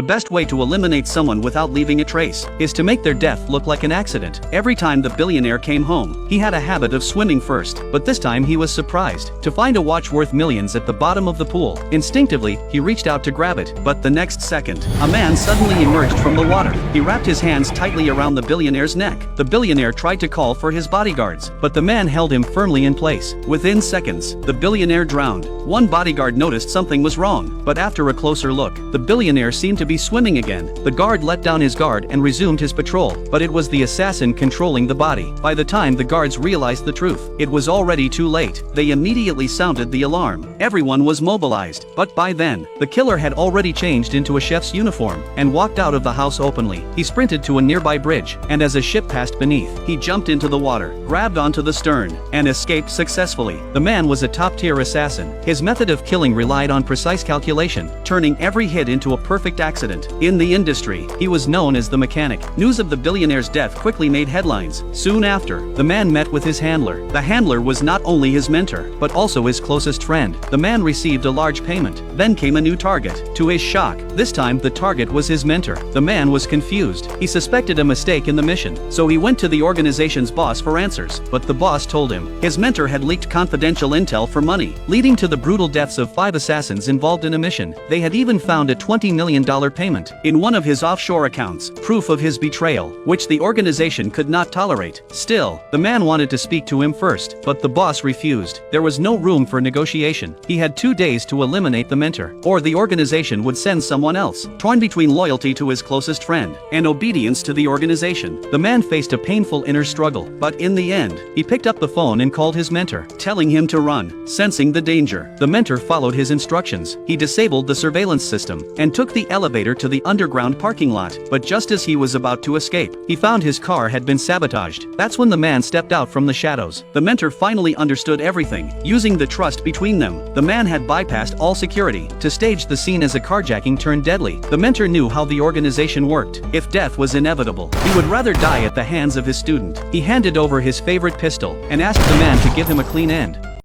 best way to eliminate someone without leaving a trace is to make their death look like an accident. Every time the billionaire came home, he had a habit of swimming first, but this time he was surprised to find a watch worth millions at the bottom of the pool. Instinctively, he reached out to grab it, but the next second, a man suddenly emerged from the water. He wrapped his hands tightly around the billionaire's neck. The billionaire tried to call for his bodyguards, but the man held him firmly in place. Within seconds, the billionaire drowned. One bodyguard noticed something was wrong, but after a closer look, the billionaire seemed to be swimming again. The guard let down his guard and resumed his patrol, but it was the assassin controlling the body. By the time the guards realized the truth, it was already too late. They immediately sounded the alarm. Everyone was mobilized, but by then, the killer had already changed into a chef's uniform and walked out of the house openly. He sprinted to a nearby bridge, and as a ship passed beneath, he jumped into the water, grabbed onto the stern, and escaped successfully. The man was a top-tier assassin. His method of killing relied on precise calculation, turning every hit into a perfect accident. In the industry, he was known as the mechanic. News of the billionaire's death quickly made headlines. Soon after, the man met with his handler. The handler was not only his mentor, but also his closest friend. The man received a large payment. Then came a new target. To his shock, this time the target was his mentor. The man was confused. He suspected a mistake in the mission, so he went to the organization's boss for answers, but the boss told him his mentor had leaked confidential intel for money, leading to the brutal deaths of 5 assassins involved in a mission. They had even found a $20 million payment in one of his offshore accounts, proof of his betrayal, which the organization could not tolerate. Still, the man wanted to speak to him first, but the boss refused. There was no room for negotiation. He had 2 days to eliminate the mentor, or the organization would send someone else. Torn between loyalty to his closest friend and obedience to the organization, the man faced a painful inner struggle, but in the end, he picked up the phone and called his mentor, telling him to run. Sensing the danger, the mentor followed his instructions. He disabled the surveillance system and took the elevator to the underground parking lot, but just as he was about to escape, he found his car had been sabotaged. That's when the man stepped out from the shadows. The mentor finally understood everything. Using the trust between them, the man had bypassed all security to stage the scene as a carjacking turned deadly. The mentor knew how the organization worked. If death was inevitable, he would rather die at the hands of his student. He handed over his favorite pistol and asked the man to give him a clean end.